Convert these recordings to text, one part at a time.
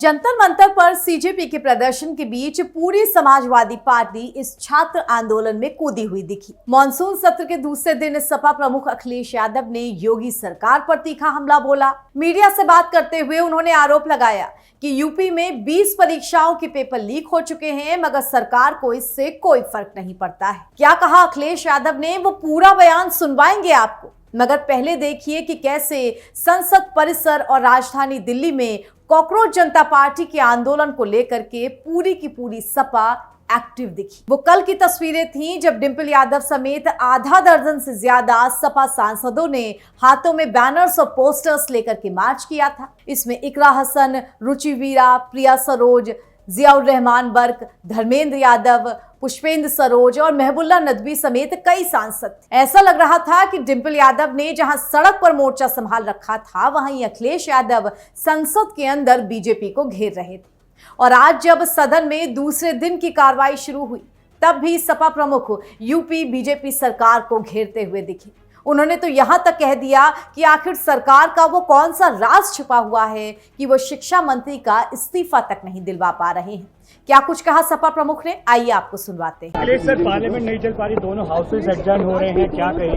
जंतर मंतर पर सीजेपी के प्रदर्शन के बीच पूरी समाजवादी पार्टी इस छात्र आंदोलन में कूदी हुई दिखी। मॉनसून सत्र के दूसरे दिन सपा प्रमुख अखिलेश यादव ने योगी सरकार पर तीखा हमला बोला। मीडिया से बात करते हुए उन्होंने आरोप लगाया कि यूपी में 20 परीक्षाओं के पेपर लीक हो चुके हैं, मगर सरकार को इससे कोई फर्क नहीं पड़ता है। क्या कहा अखिलेश यादव ने, वो पूरा बयान सुनवाएंगे आपको, मगर पहले देखिए कि कैसे संसद परिसर और राजधानी दिल्ली में कॉकरोच जनता पार्टी के आंदोलन को लेकर के पूरी की पूरी सपा एक्टिव दिखी। वो कल की तस्वीरें थीं जब डिंपल यादव समेत आधा दर्जन से ज्यादा सपा सांसदों ने हाथों में बैनर्स और पोस्टर्स लेकर के मार्च किया था। इसमें इकरा हसन, रुचि वीरा, प्रिया सरोज, जियाउर रहमान बर्क, धर्मेंद्र यादव, पुष्पेंद्र सरोज और महबुल्ला नदवी समेत कई सांसद। ऐसा लग रहा था कि डिंपल यादव ने जहां सड़क पर मोर्चा संभाल रखा था, वहीं अखिलेश यादव संसद के अंदर बीजेपी को घेर रहे थे। और आज जब सदन में दूसरे दिन की कार्रवाई शुरू हुई, तब भी सपा प्रमुख यूपी बीजेपी सरकार को घेरते हुए दिखे। उन्होंने तो यहां तक कह दिया कि आखिर सरकार का वो कौन सा राज छिपा हुआ है कि वो शिक्षा मंत्री का इस्तीफा तक नहीं दिलवा पा रहे हैं। क्या कुछ कहा सपा प्रमुख ने, आइए आपको सुनवाते हैं। अखिलेश सर, पार्लियामेंट नहीं चल पा रही, दोनों हाउसेस एडजर्न हो रहे हैं, क्या कहेंगे?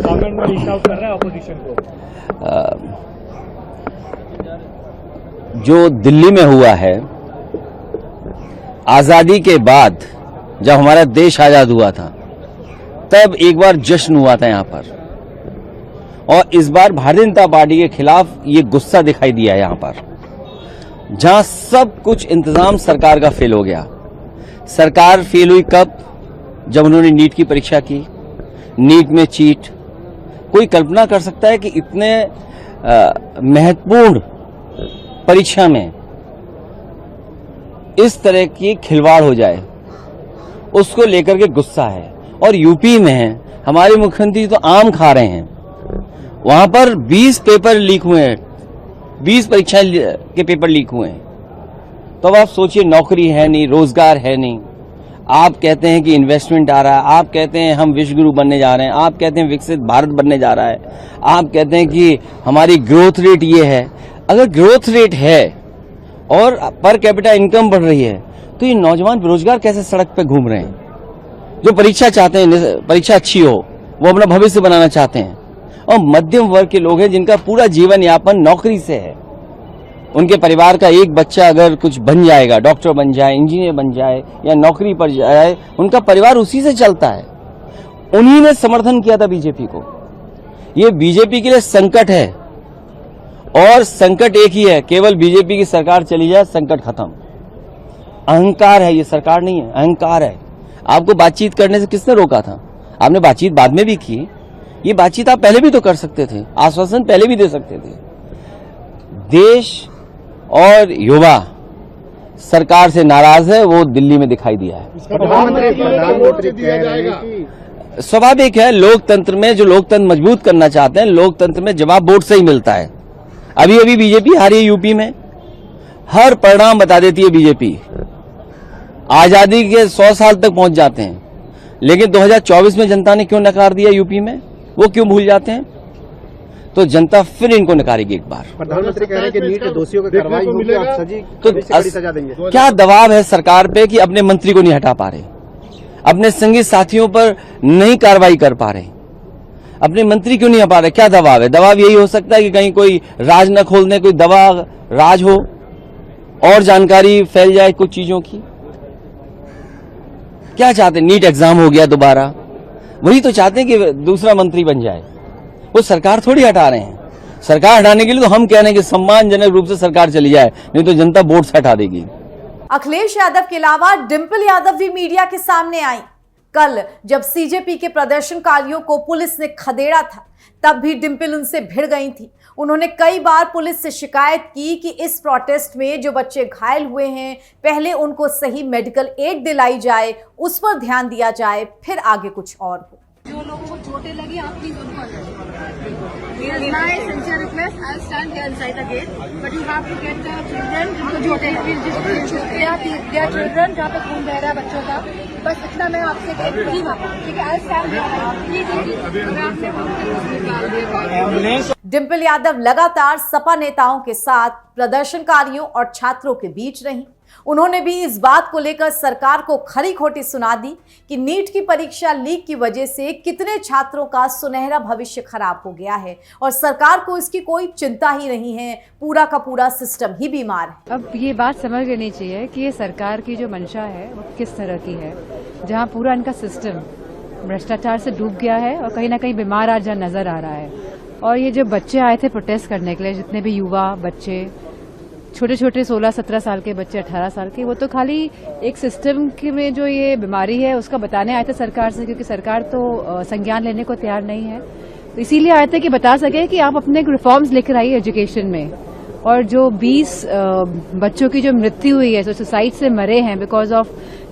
गवर्नमेंट में रीच आउट कर रहा है अपोजिशन को। जो दिल्ली में हुआ है, आजादी के बाद जब हमारा देश आजाद हुआ था, तब एक बार जश्न हुआ था यहाँ पर, और इस बार भारतीय जनता पार्टी के खिलाफ ये गुस्सा दिखाई दिया है यहाँ पर, जहां सब कुछ इंतजाम सरकार का फेल हो गया। सरकार फेल हुई कब? जब उन्होंने नीट की परीक्षा की, नीट में चीट। कोई कल्पना कर सकता है कि इतने महत्वपूर्ण परीक्षा में इस तरह की खिलवाड़ हो जाए? उसको लेकर के गुस्सा है। और यूपी में हमारे मुख्यमंत्री तो आम खा रहे हैं, वहां पर 20 पेपर लीक हुए हैं, 20 परीक्षा के पेपर लीक हुए हैं। तो अब आप सोचिए, नौकरी है नहीं, रोजगार है नहीं। आप कहते हैं कि इन्वेस्टमेंट आ रहा है, आप कहते हैं हम विश्व गुरु बनने जा रहे हैं, आप कहते हैं विकसित भारत बनने जा रहा है, आप कहते हैं कि हमारी ग्रोथ रेट ये है। अगर ग्रोथ रेट है और पर कैपिटा इनकम बढ़ रही है, तो ये नौजवान बेरोजगार कैसे सड़क पे घूम रहे हैं? जो परीक्षा चाहते हैं, परीक्षा अच्छी हो, वो अपना भविष्य बनाना चाहते हैं, और मध्यम वर्ग के लोग हैं जिनका पूरा जीवन यापन नौकरी से है। उनके परिवार का एक बच्चा अगर कुछ बन जाएगा, डॉक्टर बन जाए, इंजीनियर बन जाए या नौकरी पर जाए, उनका परिवार उसी से चलता है। उन्हीं ने समर्थन किया था बीजेपी को। ये बीजेपी के लिए संकट है, और संकट एक ही है, केवल बीजेपी की सरकार चली जाए, संकट खत्म। अहंकार है, ये सरकार नहीं है, अहंकार है। आपको बातचीत करने से किसने रोका था? आपने बातचीत बाद में भी की। ये बातचीत आप पहले भी तो कर सकते थे, आश्वासन पहले भी दे सकते थे। देश और युवा सरकार से नाराज है, वो दिल्ली में दिखाई दिया है। स्वाभाविक है, लोकतंत्र में जो लोकतंत्र मजबूत करना चाहते हैं, लोकतंत्र में जवाब वोट से ही मिलता है। अभी अभी बीजेपी हारी है यूपी में, हर परिणाम बता देती है बीजेपी। आजादी के 100 साल तक पहुंच जाते हैं, लेकिन 2024 में जनता ने क्यों नकार दिया यूपी में, वो क्यों भूल जाते हैं? तो जनता फिर इनको नकारेगी एक बार। प्रधानमंत्री कह रहे हैं कि नीट के दोषियों को कार्रवाई होगी, आप सजी तो बड़ी सजा देंगे। क्या दबाव है सरकार पे कि अपने मंत्री को नहीं हटा पा रहे, अपने संगी साथियों पर नहीं कार्रवाई कर पा रहे, अपने मंत्री क्यों नहीं हटा रहे? क्या दबाव है? दबाव यही हो सकता है कि कहीं कोई राज न खोल दे, कोई दवा राज हो और जानकारी फैल जाए कुछ चीजों की। क्या चाहते? नीट एग्जाम हो गया दोबारा, वही तो चाहते हैं कि दूसरा मंत्री बन जाए। वो सरकार थोड़ी हटा रहे हैं। सरकार हटाने के लिए तो हम कह रहे हैं कि सम्मानजनक रूप से सरकार चली जाए, नहीं तो जनता वोट से हटा देगी। अखिलेश यादव के अलावा डिंपल यादव भी मीडिया के सामने आई। कल जब सीजेपी के प्रदर्शनकारियों को पुलिस ने खदेड़ा था, तब भी डिंपल उनसे भिड़ गई थी। उन्होंने कई बार पुलिस से शिकायत की कि इस प्रोटेस्ट में जो बच्चे घायल हुए हैं, पहले उनको सही मेडिकल एड दिलाई जाए, उस पर ध्यान दिया जाए, फिर आगे कुछ और हो। जो लोगों को चोटें लगी, आप प्लीज उनको my sincere request, I'll stand here inside the gate, but you have to get the children जिनको चोटें लगी, they are children जहाँ पे खून बह रहा है बच्चों का, बस इतना मैं आपसे कहूँगी। ठीक है, I'll stand here, please. Dimple Yadav लगातार सपा नेताओं के साथ प्रदर्शनकारियों और छात्रों के बीच रहीं। उन्होंने भी इस बात को लेकर सरकार को खरी खोटी सुना दी कि नीट की परीक्षा लीक की वजह से कितने छात्रों का सुनहरा भविष्य खराब हो गया है और सरकार को इसकी कोई चिंता ही नहीं है, पूरा का पूरा सिस्टम ही बीमार है। अब ये बात समझ लेनी चाहिए कि ये सरकार की जो मंशा है वो किस तरह की है, जहाँ पूरा इनका सिस्टम भ्रष्टाचार से डूब गया है और कहीं ना कहीं बीमार आज नजर आ रहा है। और ये जो बच्चे आए थे प्रोटेस्ट करने के लिए, जितने भी युवा बच्चे, छोटे छोटे 16-17 साल के बच्चे, 18 साल के, वो तो खाली एक सिस्टम में जो ये बीमारी है उसका बताने आए थे सरकार से, क्योंकि सरकार तो संज्ञान लेने को तैयार नहीं है। तो इसीलिए आए थे कि बता सके कि आप अपने रिफॉर्म्स लेकर आइए एजुकेशन में। और जो 20 बच्चों की जो मृत्यु हुई है, जो सुसाइड से मरे हैं बिकॉज ऑफ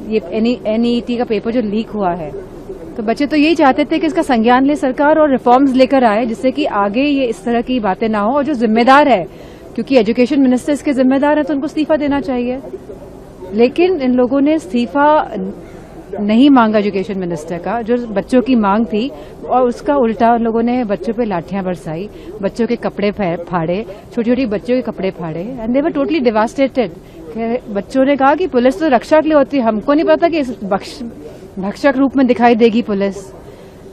ये NET का पेपर जो लीक हुआ है, तो बच्चे तो यही चाहते थे कि इसका संज्ञान ले सरकार और रिफॉर्म्स लेकर आए, जिससे कि आगे ये इस तरह की बातें ना हो। और जो जिम्मेदार है, क्योंकि एजुकेशन मिनिस्टर इसके जिम्मेदार है, तो उनको इस्तीफा देना चाहिए। लेकिन इन लोगों ने इस्तीफा नहीं मांगा एजुकेशन मिनिस्टर का, जो बच्चों की मांग थी, और उसका उल्टा उन लोगों ने बच्चों पे लाठियां बरसाई, बच्चों के कपड़े फाड़े, छोटी छोटी बच्चों के कपड़े फाड़े, and they were totally devastated. बच्चों ने कहा कि पुलिस तो रक्षा के लिए होती है, हमको नहीं पता कि इस भक्षक रूप में दिखाई देगी police.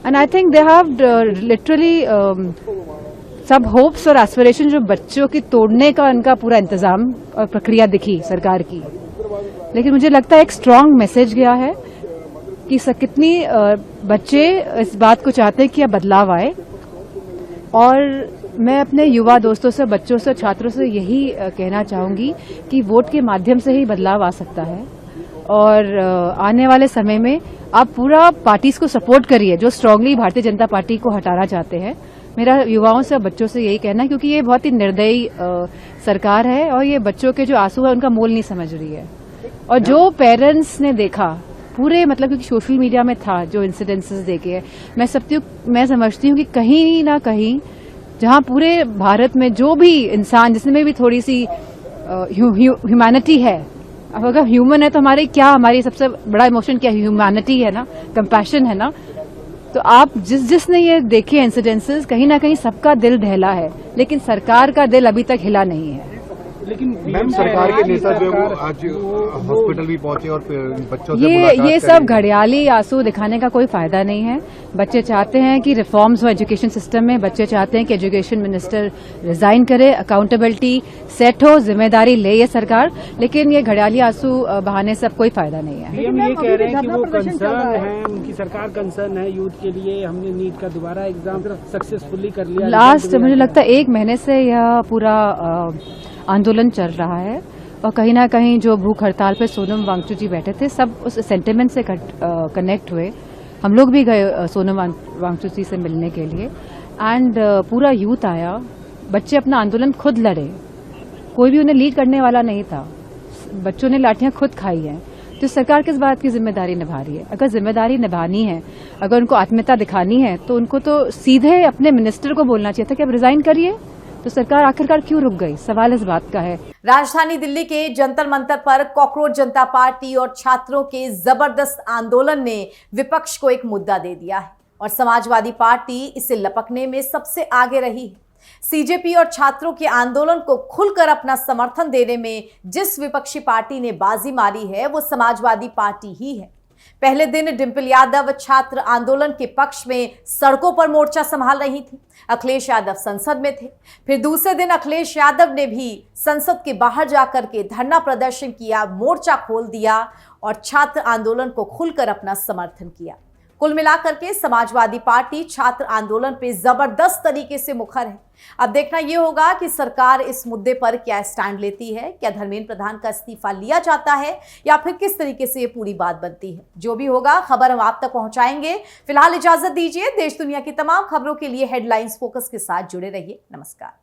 And I think they have literally सब होप्स और एस्पिरेशन जो बच्चों की तोड़ने का उनका पूरा इंतजाम और प्रक्रिया दिखी सरकार की। लेकिन मुझे लगता है एक स्ट्रांग मैसेज गया है कि कितनी बच्चे इस बात को चाहते हैं कि अब बदलाव आए। और मैं अपने युवा दोस्तों से, बच्चों से, छात्रों से यही कहना चाहूंगी कि वोट के माध्यम से ही बदलाव आ सकता है। और आने वाले समय में आप पूरा पार्टीज को सपोर्ट करिए जो स्ट्रांगली भारतीय जनता पार्टी को हटाना चाहते हैं। मेरा युवाओं से और बच्चों से यही कहना है, क्योंकि ये बहुत ही निर्दयी सरकार है और ये बच्चों के जो आंसू है उनका मोल नहीं समझ रही है। और जो पेरेंट्स ने देखा पूरे, मतलब क्योंकि सोशल मीडिया में था जो इंसिडेंसेस देखे, मैं समझती हूँ कि कहीं ना कहीं जहाँ पूरे भारत में जो भी इंसान जिसमें भी थोड़ी सी ह्यूमैनिटी है, अब अगर ह्यूमन है तो हमारी सबसे बड़ा इमोशन क्या, ह्यूमैनिटी है ना, कंपैशन है ना। तो आप जिसने ये देखे इंसिडेंसेस, कहीं ना कहीं सबका दिल दहला है, लेकिन सरकार का दिल अभी तक हिला नहीं है। लेकिन मैम सरकार के नेता जो है वो आज हॉस्पिटल भी पहुंचे और बच्चों से ये सब घड़ियाली आंसू दिखाने का कोई फायदा नहीं है। बच्चे चाहते हैं कि रिफॉर्म्स हो एजुकेशन सिस्टम में, बच्चे चाहते हैं कि एजुकेशन मिनिस्टर रिजाइन करे, अकाउंटेबिलिटी सेट हो, जिम्मेदारी ले ये सरकार। लेकिन ये घड़ियाली आंसू बहाने से अब कोई फायदा नहीं है। पीएम ये कह रहे हैं कि वो कंसर्न है, उनकी सरकार कंसर्न है यूथ के लिए, हमने नीट का दोबारा एग्जाम सक्सेसफुली कर लिया। लास्ट मुझे लगता है 1 महीने से यह पूरा आंदोलन चल रहा है और कहीं ना कहीं जो भूख हड़ताल पे सोनम वांगचुक जी बैठे थे, सब उस सेंटिमेंट से कनेक्ट हुए। हम लोग भी गए सोनम वांगचुक जी से मिलने के लिए, एंड पूरा यूथ आया, बच्चे अपना आंदोलन खुद लड़े, कोई भी उन्हें लीड करने वाला नहीं था, बच्चों ने लाठियां खुद खाई हैं। तो सरकार किस बात की जिम्मेदारी निभा रही है? अगर जिम्मेदारी निभानी है, अगर उनको आत्मीयता दिखानी है, तो उनको तो सीधे अपने मिनिस्टर को बोलना चाहिए था कि अब रिजाइन करिए। तो सरकार आखिरकार क्यों रुक गई? सवाल इस बात का है। राजधानी दिल्ली के जंतर मंतर पर कॉकरोच जनता पार्टी और छात्रों के जबरदस्त आंदोलन ने विपक्ष को एक मुद्दा दे दिया है और समाजवादी पार्टी इसे लपकने में सबसे आगे रही है। सीजेपी और छात्रों के आंदोलन को खुलकर अपना समर्थन देने में जिस विपक्षी पार्टी ने बाजी मारी है वो समाजवादी पार्टी ही है। पहले दिन डिंपल यादव छात्र आंदोलन के पक्ष में सड़कों पर मोर्चा संभाल रही थी, अखिलेश यादव संसद में थे। फिर दूसरे दिन अखिलेश यादव ने भी संसद के बाहर जाकर के धरना प्रदर्शन किया, मोर्चा खोल दिया और छात्र आंदोलन को खुलकर अपना समर्थन किया। कुल मिलाकर के समाजवादी पार्टी छात्र आंदोलन पे जबरदस्त तरीके से मुखर है। अब देखना यह होगा कि सरकार इस मुद्दे पर क्या स्टैंड लेती है, क्या धर्मेंद्र प्रधान का इस्तीफा लिया जाता है या फिर किस तरीके से ये पूरी बात बनती है। जो भी होगा खबर हम आप तक पहुंचाएंगे। फिलहाल इजाजत दीजिए। देश दुनिया की तमाम खबरों के लिए हेडलाइंस फोकस के साथ जुड़े रहिए। नमस्कार।